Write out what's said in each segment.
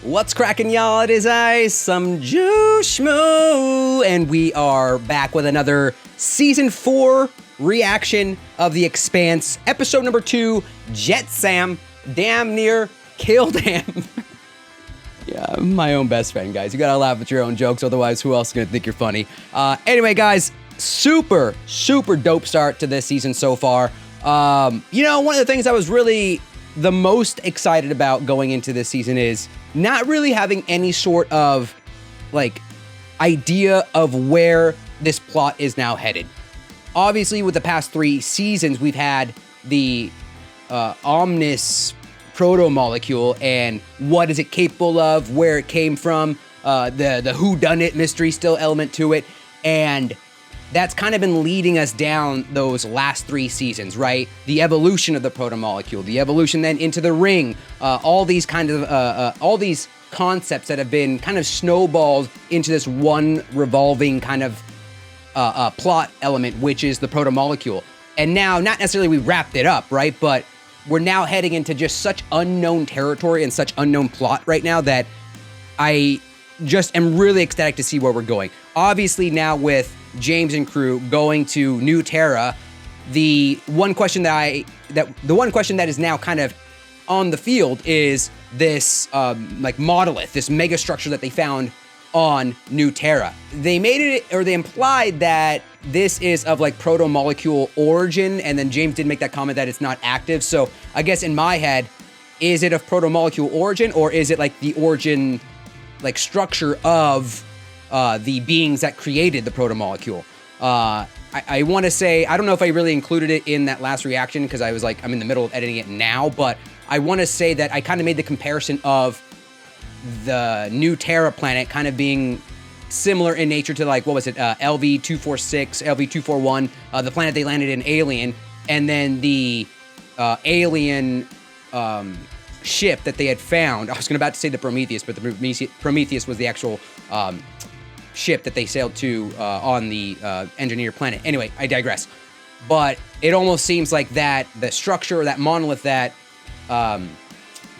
What's cracking, y'all? It is I, some Jushmoo, and we are back with another Season 4 reaction of The Expanse, Episode number 2, Jetsam, damn near killed him. Yeah, I'm my own best friend, guys. You gotta laugh at your own jokes, otherwise who else is gonna think you're funny? Anyway, guys, super dope start to this season so far. You know, one of the things I was really the most excited about going into this season is not really having any sort of, like, idea of where this plot is now headed. Obviously, with the past 3 seasons, we've had the Omnis proto-molecule and what is it capable of, where it came from, the whodunit mystery still element to it, and that's kind of been leading us down those last 3 seasons, right? The evolution of the proto-molecule, the evolution then into the ring, all these kind of, all these concepts that have been kind of snowballed into this one revolving kind of plot element, which is the proto-molecule. And now, not necessarily we wrapped it up, right? But we're now heading into just such unknown territory and such unknown plot right now that I just am really ecstatic to see where we're going. Obviously now with James and crew going to New Terra, the one question that is now kind of on the field is this like monolith, this mega structure that they found on New Terra. They made it, or they implied that this is of like proto-molecule origin, and then James did make that comment that it's not active. So I guess in my head, is it of proto-molecule origin, or is it like the origin, like structure of the beings that created the proto-molecule? I want to say, I don't know if I really included it in that last reaction because I was like, I'm in the middle of editing it now, but I want to say that I kind of made the comparison of the New Terra planet kind of being similar in nature to, like, what was it, LV-246, LV-241, the planet they landed in Alien, and then the Alien ship that they had found. I was about to say the Prometheus, but the Prometheus was the actual ship that they sailed to on the engineer planet. Anyway, I digress. But it almost seems like that the structure, that monolith that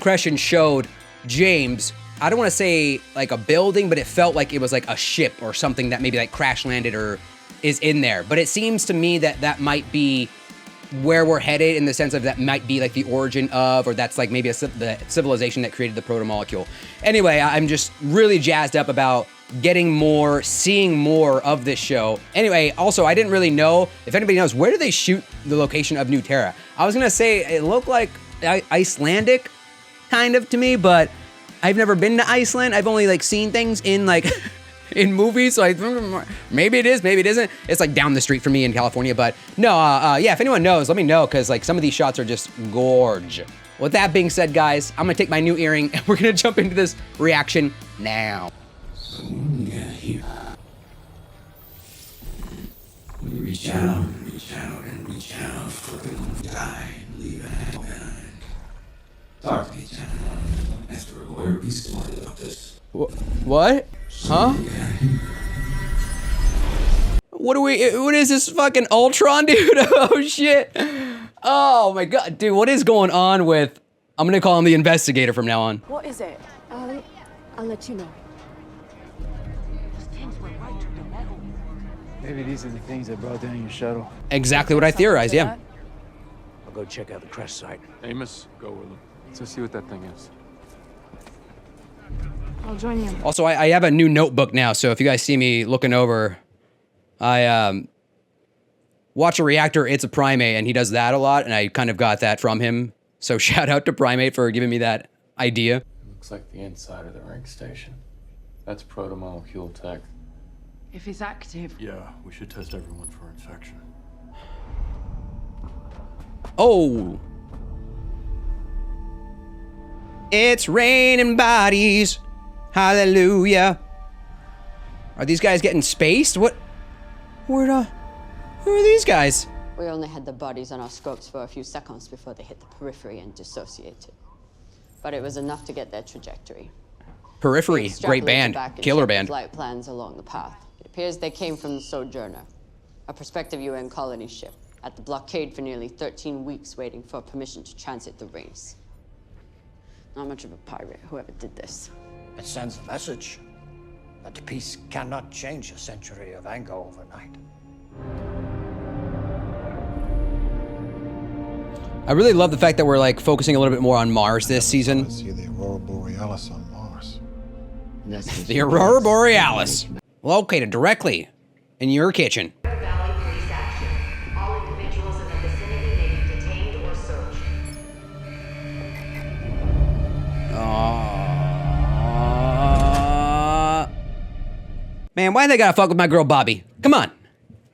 Crescent showed James, I don't want to say like a building, but it felt like it was like a ship or something that maybe like crash landed or is in there. But it seems to me that that might be where we're headed, in the sense of that might be like the origin of, or that's like maybe the civilization that created the proto-molecule. Anyway, I'm just really jazzed up about getting more, seeing more of this show. Anyway, also, I didn't really know, if anybody knows, where do they shoot the location of New Terra? I was gonna say it looked like Icelandic, kind of, to me, but I've never been to Iceland. I've only like seen things in like in movies, so I maybe it is, maybe it isn't. It's like down the street from me in California, but no, yeah, if anyone knows, let me know, because like some of these shots are just gorge. With that being said, guys, I'm gonna take my new earring and we're gonna jump into this reaction now. We reach out and reach out and reach out, flipping, die, and leave it behind. Talk to me, gentlemen. As for a lawyer, be smart about this. What? Huh? What is this, fucking Ultron, dude? Oh shit. Oh my god, dude, what is going on with, I'm gonna call him the investigator from now on. What is it? I'll let you know. Maybe these are the things that brought down your shuttle. Exactly what I theorized, yeah. I'll go check out the crash site. Amos, go with him. Let's see what that thing is. I'll join you. Also, I have a new notebook now, so if you guys see me looking over, I watch a reactor, it's a primate, and he does that a lot, and I kind of got that from him. So shout out to Primate for giving me that idea. Looks like the inside of the rank station. That's proto-molecule tech. If it's active. Yeah, we should test everyone for infection. Oh! It's raining bodies. Hallelujah. Are these guys getting spaced? What? Who are these guys? We only had the bodies on our scopes for a few seconds before they hit the periphery and dissociated. But it was enough to get their trajectory. Periphery, great band, killer band. Flight plans along the path. It appears they came from the Sojourner, a prospective UN colony ship, at the blockade for nearly 13 weeks waiting for permission to transit the rings. Not much of a pirate, whoever did this. It sends a message that the peace cannot change a century of anger overnight. I really love the fact that we're like focusing a little bit more on Mars this season. See the Aurora Borealis on Mars. The Aurora Borealis, located directly in your kitchen. Valley police action. All individuals in the vicinity may be detained or searched. Man, why they gotta fuck with my girl Bobby? Come on.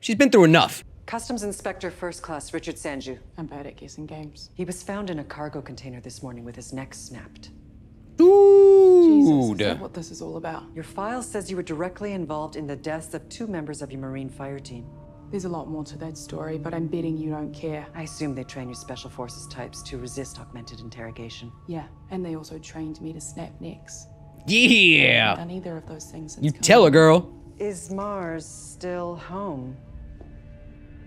She's been through enough. Customs Inspector First Class Richard Sanju. I'm bad at guessing games. He was found in a cargo container this morning with his neck snapped. Jesus, is that what this is all about? Your file says you were directly involved in the deaths of 2 members of your Marine fire team. There's a lot more to that story, but I'm betting you don't care. I assume they train your special forces types to resist augmented interrogation. Yeah, and they also trained me to snap necks. Yeah. Done either of those things since You coming tell her, girl. Is Mars still home?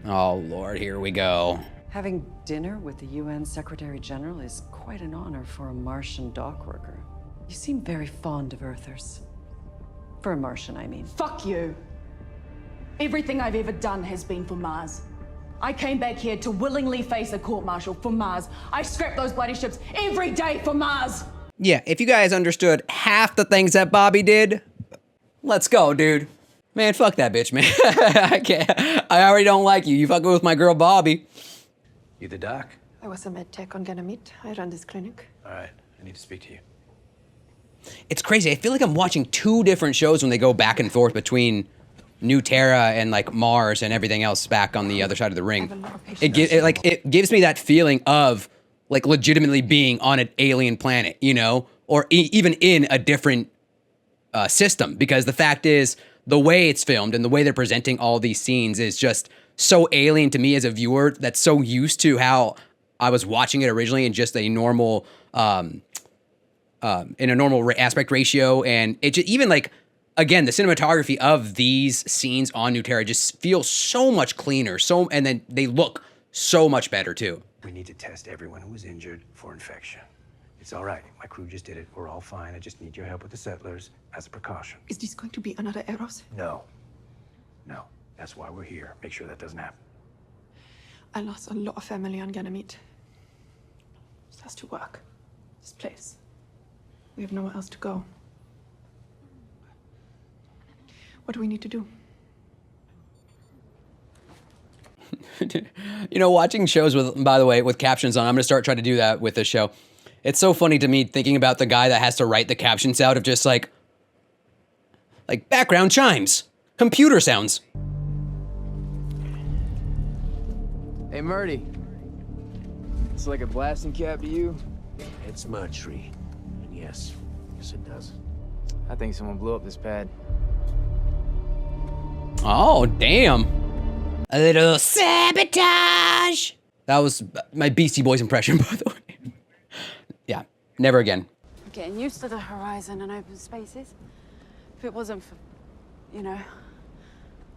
Oh, Lord, here we go. Having dinner with the UN Secretary General is quite an honor for a Martian dock worker. You seem very fond of Earthers. For a Martian, I mean. Fuck you. Everything I've ever done has been for Mars. I came back here to willingly face a court-martial for Mars. I scrapped those bloody ships every day for Mars. Yeah, if you guys understood half the things that Bobby did, let's go, dude. Man, fuck that bitch, man. I can't. I already don't like you. You fucking with my girl Bobby. You the doc? I was a med tech on Ganymede. I run this clinic. All right, I need to speak to you. It's crazy. I feel like I'm watching 2 different shows when they go back and forth between New Terra and like Mars and everything else back on the other side of the ring. It gives me that feeling of like legitimately being on an alien planet, you know, or even in a different system. Because the fact is, the way it's filmed and the way they're presenting all these scenes is just so alien to me as a viewer that's so used to how I was watching it originally in just a normal, in a normal aspect ratio. And it just, even like, again, the cinematography of these scenes on New Terra just feels so much cleaner. And then they look so much better too. We need to test everyone who was injured for infection. It's all right. My crew just did it. We're all fine. I just need your help with the settlers as a precaution. Is this going to be another Eros? No. No. That's why we're here. Make sure that doesn't happen. I lost a lot of family on Ganymede. This has to work. This place. We have nowhere else to go. What do we need to do? You know, watching shows with, by the way, with captions on, I'm going to start trying to do that with this show. It's so funny to me thinking about the guy that has to write the captions out of just like background chimes, computer sounds. Hey, Murdy. It's like a blasting cap to you. It's Mercury. And yes, it does. I think someone blew up this pad. Oh, damn. A little sabotage. That was my Beastie Boys impression, by the way. Yeah, never again. I'm getting used to the horizon and open spaces. If it wasn't for, you know,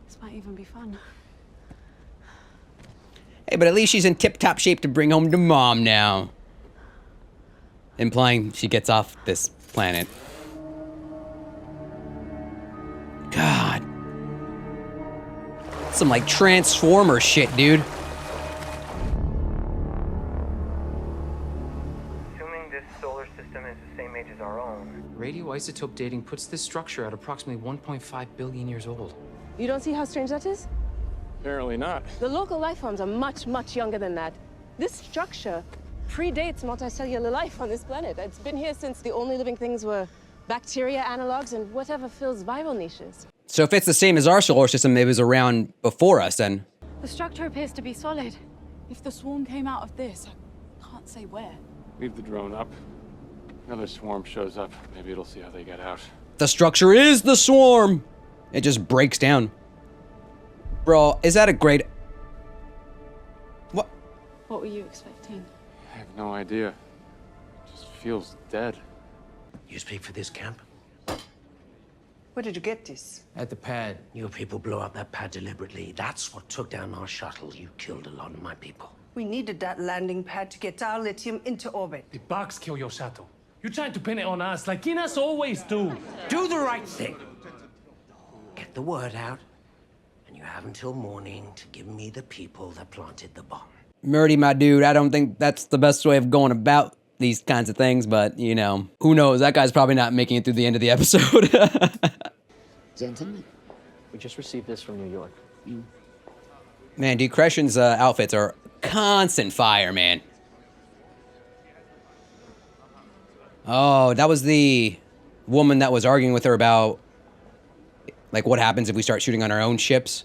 this might even be fun. Hey, but at least she's in tip-top shape to bring home to mom now. Implying she gets off this planet. God. Some like Transformer shit, dude. Assuming this solar system is the same age as our own. Radioisotope dating puts this structure at approximately 1.5 billion years old. You don't see how strange that is? Apparently not. The local life forms are much, much younger than that. This structure predates multicellular life on this planet. It's been here since the only living things were bacteria analogs and whatever fills viral niches. So if it's the same as our solar system, it was around before us then. The structure appears to be solid. If the swarm came out of this, I can't say where. Leave the drone up. Another swarm shows up. Maybe it'll see how they get out. The structure is the swarm. It just breaks down. Bro, is that a great... What? What were you expecting? I have no idea. It just feels dead. You speak for this camp? Where did you get this? At the pad. Your people blow up that pad deliberately. That's what took down our shuttle. You killed a lot of my people. We needed that landing pad to get our lithium into orbit. Did bugs kill your shuttle? You're trying to pin it on us like Guinness always do. Do the right thing. Get the word out, and you have until morning to give me the people that planted the bomb. Murdy, my dude, I don't think that's the best way of going about these kinds of things, but, you know, who knows? That guy's probably not making it through the end of the episode. Gentlemen, we just received this from New York. Man, dude, Crescen's outfits are constant fire, man. Oh, that was the woman that was arguing with her about, like, what happens if we start shooting on our own ships.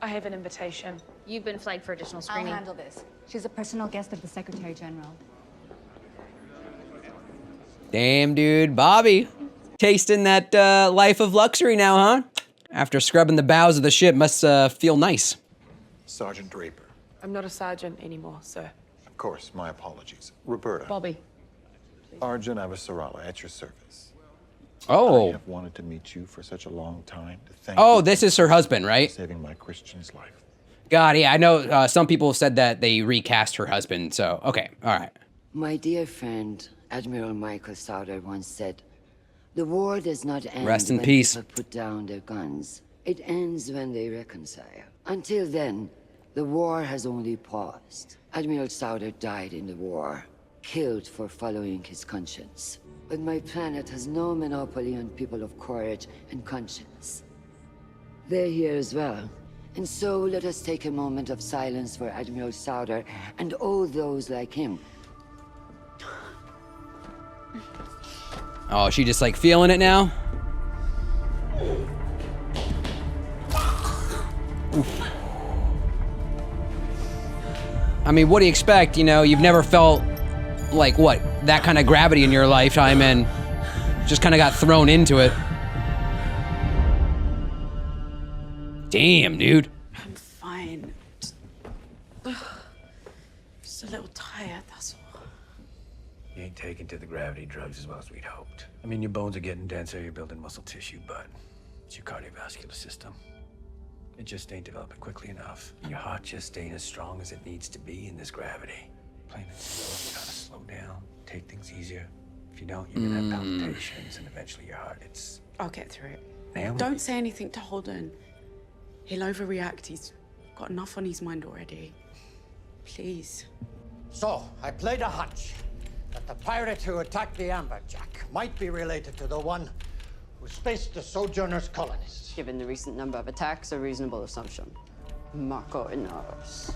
I have an invitation. You've been flagged for additional screening. I'll handle this. She's a personal guest of the Secretary General. Damn, dude. Bobby. Tasting that life of luxury now, huh? After scrubbing the bows of the ship, must feel nice. Sergeant Draper. I'm not a sergeant anymore, sir. Of course, my apologies. Roberta. Bobby. Sergeant Avasarala, at your service. Oh. I have wanted to meet you for such a long time. To thank Oh, you this is her husband, right? for saving my Christian's life. God, yeah, I know some people have said that they recast her husband, so, okay, all right. My dear friend, Admiral Michael Sauder once said, "The war does not end Rest in when peace. people put down their guns. It ends when they reconcile. Until then, the war has only paused. Admiral Sauder died in the war, killed for following his conscience. But my planet has no monopoly on people of courage and conscience. They're here as well. And so let us take a moment of silence for Admiral Sauder and all those like him." Oh, she just like feeling it now? Oof. I mean, what do you expect? You know, you've never felt like what? That kind of gravity in your lifetime and just kind of got thrown into it. Damn, dude. I'm fine. Just a little tired, that's all. You ain't taken to the gravity drugs as well as we'd hoped. I mean, your bones are getting denser, you're building muscle tissue, but it's your cardiovascular system. It just ain't developing quickly enough. Your heart just ain't as strong as it needs to be in this gravity. Plain and simple, you gotta slow down, take things easier. If you don't, you're gonna have palpitations, and eventually your heart, it's... I'll get through it. Naomi. Don't say anything to Holden. He'll overreact. He's got enough on his mind already. Please. So, I played a hunch that the pirate who attacked the Amberjack might be related to the one who spaced the Sojourner's colonists. Given the recent number of attacks, a reasonable assumption. Marco Inaros.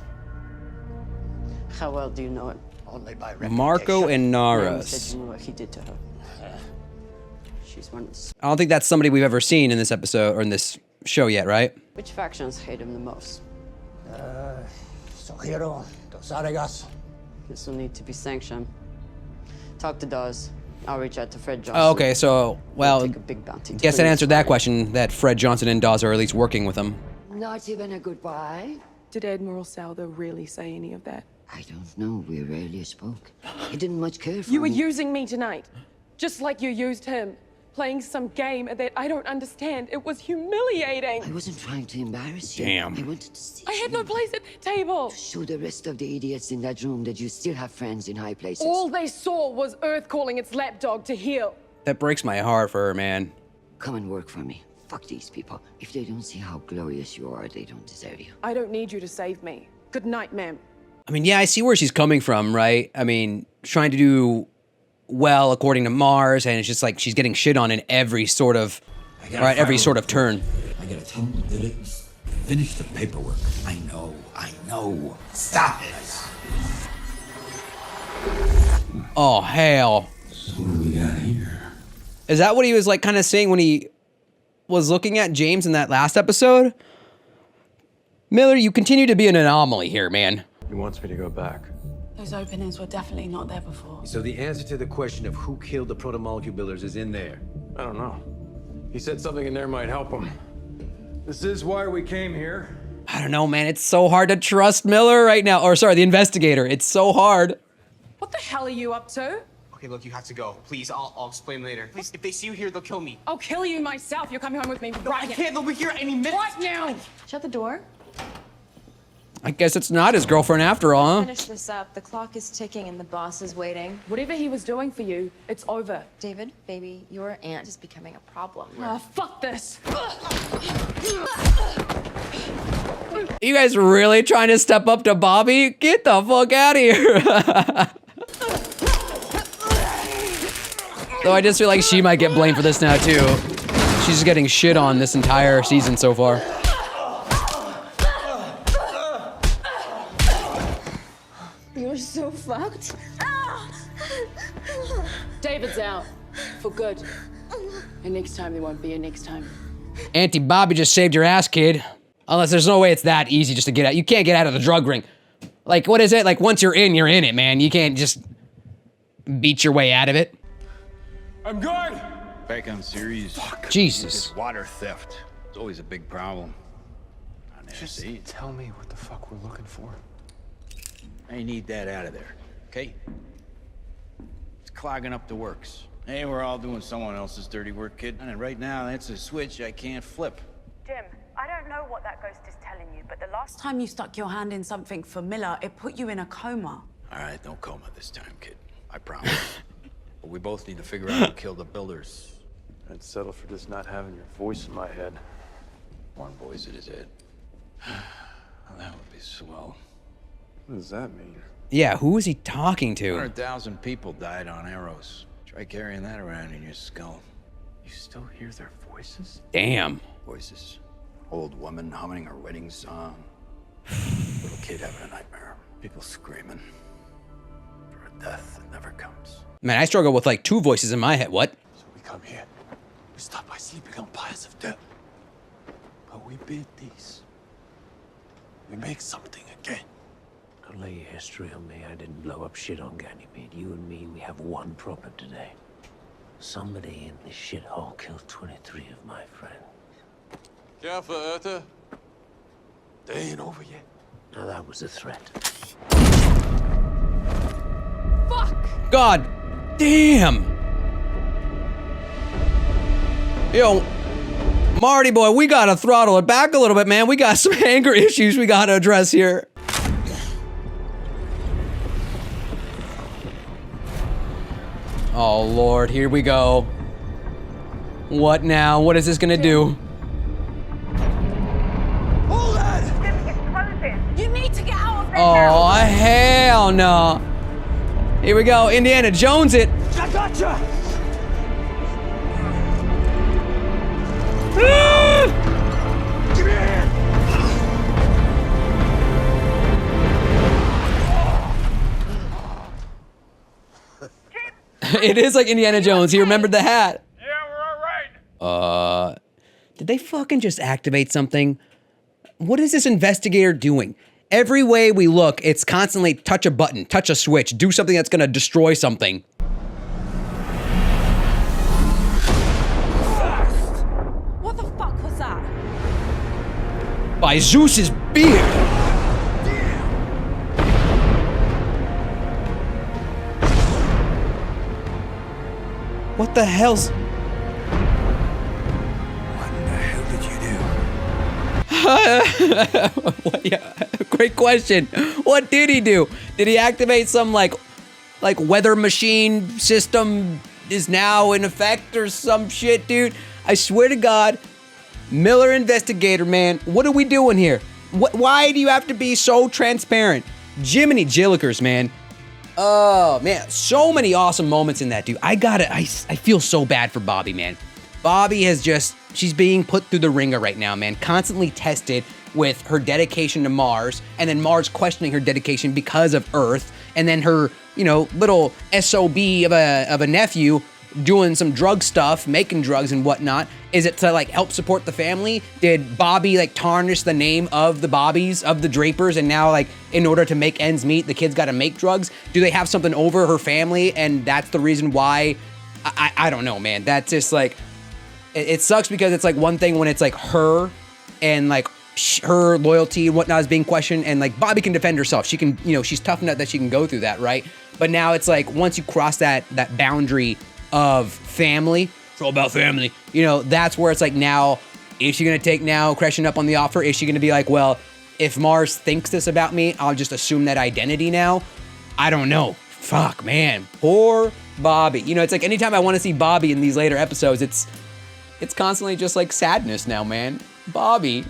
How well do you know him? Only by reputation. Marco Naomi Inaros. said you knew what he did to her. She's one of the... I don't think that's somebody we've ever seen in this episode or in this show yet, right? Which factions hate him the most? Sojiro, Dos Aragas. This will need to be sanctioned. Talk to Dawes. I'll reach out to Fred Johnson. Oh, okay, so, well, Take a big bounty. guess that answered that question, that Fred Johnson and Dawes are at least working with him. Not even a goodbye? Did Admiral Sauder really say any of that? I don't know. We rarely spoke. He didn't much care for You were me. using me tonight. Just like you used him. Playing some game that I don't understand. It was humiliating. I wasn't trying to embarrass you. Damn. I wanted to see I had no place at that table. show the rest of the idiots in that room that you still have friends in high places. All they saw was Earth calling its lapdog to heel. That breaks my heart for her, man. Come and work for me. Fuck these people. If they don't see how glorious you are, they don't deserve you. I don't need you to save me. Good night, ma'am. I mean, yeah, I see where she's coming from, right? I mean, trying to do well according to Mars, and it's just like she's getting shit on in every sort of, right, every sort of turn. I gotta tell them that it's finish the paperwork. I know. Stop it. Oh, hell. So what do we got here? Is that what he was like kind of saying when he was looking at James in that last episode? Miller, you continue to be an anomaly here, man. He wants me to go back. Those openings were definitely not there before. So the answer to the question of who killed the proto-molecule builders is in there. I don't know. He said something in there might help him. This is why we came here. I don't know, man. It's so hard to trust Miller right now. Or sorry, the investigator. It's so hard. What the hell are you up to? Okay, look, you have to go. Please, I'll explain later. Please, if they see you here, they'll kill me. I'll kill you myself. You're coming home with me right now. I can't. They'll be here any minute. Right now. Shut the door. I guess it's not his girlfriend after all, huh? Finish this up. The clock is ticking and the boss is waiting. Whatever he was doing for you, it's over. David, baby, your aunt is becoming a problem. Oh, fuck this. You guys really trying to step up to Bobby? Get the fuck out of here. Though I just feel like she might get blamed for this now too. She's getting shit on this entire season so far. You're so fucked. David's out. For good. And next time there won't be a next time. Auntie Bobby just saved your ass, kid. Unless there's no way it's that easy just to get out. You can't get out of the drug ring. Like, what is it? Like, once you're in it, man. You can't just beat your way out of it. I'm good. Back on series. Fuck. Jesus. This water theft. It's always a big problem. Just tell me what the fuck we're looking for. I need that out of there, okay? It's clogging up the works. Hey, we're all doing someone else's dirty work, kid. And right now, that's a switch I can't flip. Jim, I don't know what that ghost is telling you, but the last Last time you stuck your hand in something familiar, it put you in a coma. All right, no coma this time, kid. I promise. But we both need to figure out who killed the builders. I'd settle for just not having your voice in my head. One voice in his head. Well, that would be swell. What does that mean? Yeah, who is he talking to? 100,000 people died on arrows. Try carrying that around in your skull. You still hear their voices? Damn. Voices. Old woman humming her wedding song. Little kid having a nightmare. People screaming. For a death that never comes. Man, I struggle with like 2 voices in my head. What? So we come here. We start by sleeping on piles of dirt. But we build these. We make something again. Don't lay your history on me. I didn't blow up shit on Ganymede. You and me, we have one problem today. Somebody in this shithole killed 23 of my friends. Careful, Urta. They ain't over yet. Now that was a threat. Fuck! God damn. Yo, Marty boy, we gotta throttle it back a little bit, man. We got some anger issues we gotta address here. Oh Lord, here we go. What now? What is this gonna do? Hold on! It's closing. You need to get out of there Oh now. hell no. Here we go, Indiana Jones it. I gotcha! Give me a hand! It is like Indiana Jones. He remembered the hat. Yeah, we're all right. Did they fucking just activate something? What is this investigator doing? Every way we look, it's constantly touch a button, touch a switch, do something that's gonna destroy something. What the fuck was that? By Zeus's beard. What the hell's... What, yeah, great question. What did he do? Did he activate some like weather machine system is now in effect or some shit, dude? I swear to God, Miller investigator, man, what are we doing here? Why do you have to be so transparent? Jiminy Jillikers, man. Oh man, so many awesome moments in that, dude. I feel so bad for Bobby, man. Bobby has just, she's being put through the ringer right now, man. Constantly tested with her dedication to Mars, and then Mars questioning her dedication because of Earth, and then her, you know, little SOB of a nephew doing some drug stuff, making drugs and whatnot. Is it to like help support the family? Did Bobby like tarnish the name of the Bobbies, of the Drapers, and now like in order to make ends meet, the kid's gotta make drugs? Do they have something over her family and that's the reason why? I don't know, man. That's just like, it sucks because it's like one thing when it's like her and like her loyalty and whatnot is being questioned, and like Bobby can defend herself. She can, you know, she's tough enough that she can go through that, right? But now it's like once you cross that boundary of family, it's all about family, you know, that's where it's like now, is she gonna take now, question up on the offer? Is she gonna be like, well, if Mars thinks this about me, I'll just assume that identity now. I don't know. Fuck, man. Poor Bobby. You know, it's like anytime I want to see Bobby in these later episodes, it's constantly just like sadness now, man. Bobby,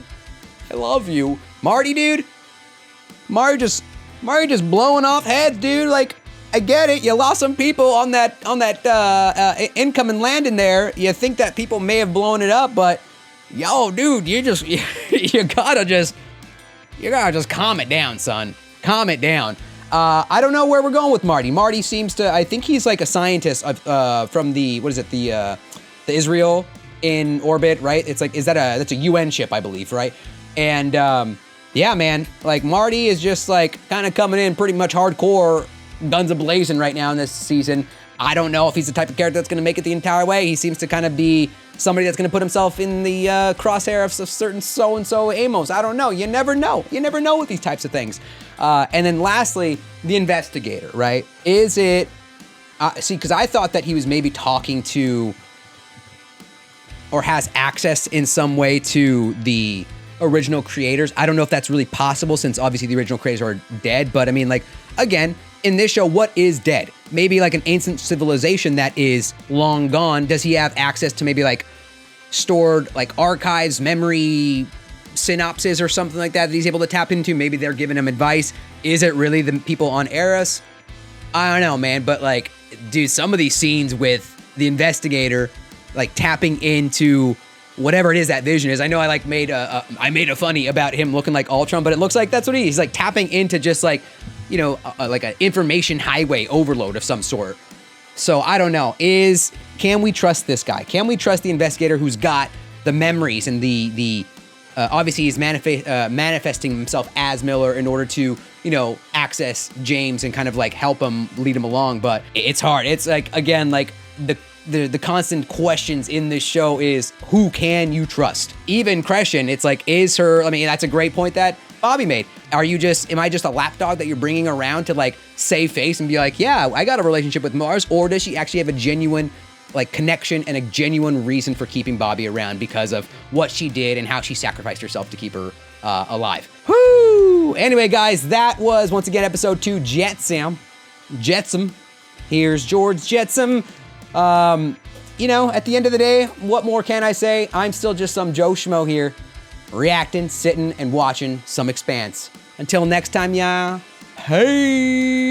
I love you. Marty, dude. Marty just blowing off heads, dude. Like, I get it. You lost some people on that incoming landing there. You think that people may have blown it up, but yo, dude, you gotta just calm it down, son. Calm it down. I don't know where we're going with Marty. Marty seems to, I think he's like a scientist from the, what is it, the Israel in orbit, right? It's like, that's a UN ship, I believe, right? And yeah, man, like Marty is just like kind of coming in pretty much hardcore, guns a-blazing right now in this season. I don't know if he's the type of character that's going to make it the entire way. He seems to kind of be somebody that's going to put himself in the crosshair of certain so-and-so Amos. I don't know. You never know. You never know with these types of things. And then lastly, the investigator, right? Is it... see, because I thought that he was maybe talking to or has access in some way to the original creators. I don't know if that's really possible since obviously the original creators are dead. But I mean, like, again, in this show, what is dead? Maybe like an ancient civilization that is long gone. Does he have access to maybe like stored like archives, memory synopses or something like that he's able to tap into? Maybe they're giving him advice. Is it really the people on Eris? I don't know, man. But like, dude, some of these scenes with the investigator like tapping into whatever it is that vision is. I know I like made a funny about him looking like Ultron, but it looks like that's what he is. He's like tapping into just like, you know, like an information highway overload of some sort. So I don't know. Can we trust this guy? Can we trust the investigator who's got the memories and the obviously he's manifesting himself as Miller in order to, you know, access James and kind of like help him, lead him along. But it's hard. It's like, again, like the constant questions in this show is who can you trust? Even Crescent, it's like, I mean, that's a great point that Bobby made. Am I just a lapdog that you're bringing around to like save face and be like, yeah, I got a relationship with Mars? Or does she actually have a genuine like connection and a genuine reason for keeping Bobby around because of what she did and how she sacrificed herself to keep her alive? Whoo! Anyway, guys, that was once again episode 2, Jetsam. Here's George Jetsam. You know, at the end of the day, what more can I say? I'm still just some Joe Schmo here, reacting, sitting, and watching some Expanse. Until next time, y'all. Hey!